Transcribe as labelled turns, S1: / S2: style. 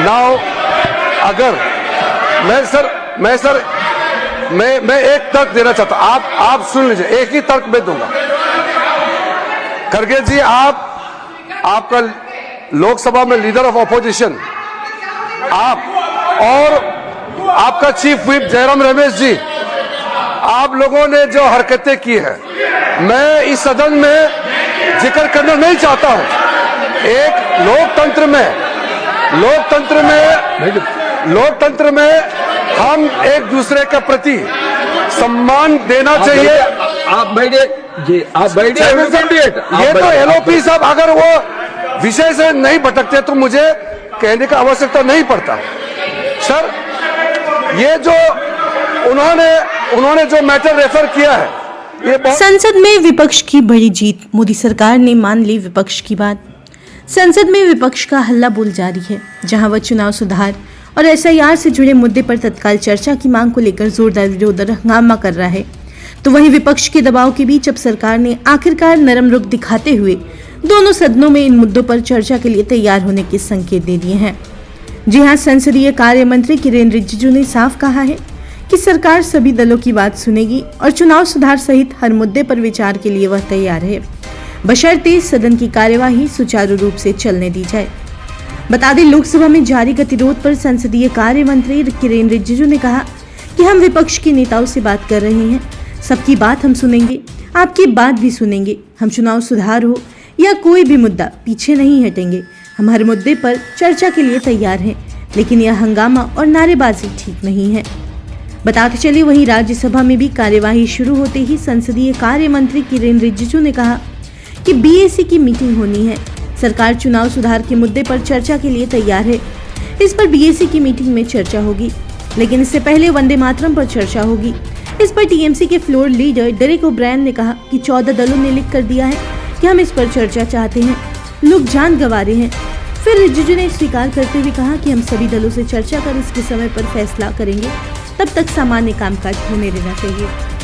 S1: Now अगर मैं एक तर्क देना चाहता हूं, आप सुन लीजिए, एक ही तर्क मैं दूंगा। खड़गे जी, आपका लोकसभा में लीडर ऑफ ऑपोजिशन, आप और आपका चीफ व्हिप जयराम रमेश जी, आप लोगों ने जो हरकतें की है, मैं इस सदन में जिक्र करना नहीं चाहता हूं। एक लोकतंत्र में हम एक दूसरे के प्रति सम्मान देना चाहिए।
S2: आप बैठिए,
S1: ये तो एलओपी साहब अगर वो विषय से नहीं भटकते तो मुझे कहने का आवश्यकता नहीं पड़ता। सर, ये जो उन्होंने जो मैटर रेफर किया है, ये
S3: संसद में विपक्ष की बड़ी जीत, मोदी सरकार ने मान ली विपक्ष की बात। संसद में विपक्ष का हल्ला बोल जारी है, जहां वह चुनाव सुधार और एसआईआर से जुड़े मुद्दे पर तत्काल चर्चा की मांग को लेकर जोरदार विरोध और हंगामा कर रहा है। तो वहीं विपक्ष के दबाव के बीच अब सरकार ने आखिरकार नरम रुख दिखाते हुए दोनों सदनों में इन मुद्दों पर चर्चा के लिए तैयार होने के संकेत दे दिए हैं। जी हां, संसदीय कार्य मंत्री किरेन रिजिजू ने साफ कहा है कि सरकार सभी दलों की बात सुनेगी और चुनाव सुधार सहित हर मुद्दे पर विचार के लिए वह तैयार है, बशर्ते सदन की कार्यवाही सुचारू रूप से चलने दी जाए। बता दें, लोकसभा में जारी गतिरोध पर संसदीय कार्य मंत्री किरेन रिजिजू ने कहा कि हम विपक्ष के नेताओं से बात कर रहे हैं, सबकी बात हम सुनेंगे, आपकी बात भी सुनेंगे। हम चुनाव सुधार हो या कोई भी मुद्दा पीछे नहीं हटेंगे। हम हर मुद्दे पर चर्चा के लिए तैयार हैं, लेकिन यह हंगामा और नारेबाजी ठीक नहीं है। बताते चलिए, वहीं राज्यसभा में भी कार्यवाही शुरू होते ही संसदीय कार्य मंत्री किरेन रिजिजू ने कहा कि बीएसी की मीटिंग होनी है। सरकार चुनाव सुधार के मुद्दे पर चर्चा के लिए तैयार है। इस पर बीएसी की मीटिंग में चर्चा होगी, लेकिन इससे पहले वंदे मातरम पर चर्चा होगी। इस पर टीएमसी के फ्लोर लीडर डेरेक ओब्रायन ने कहा कि 14 दलों ने लिख कर दिया है कि हम इस पर चर्चा चाहते हैं, लोग जान गंवा रहे हैं। फिर रिजिजू ने स्वीकार करते हुए कहा कि हम सभी दलों से चर्चा कर इसके समय पर फैसला करेंगे, तब तक सामान्य कामकाज होने देना चाहिए।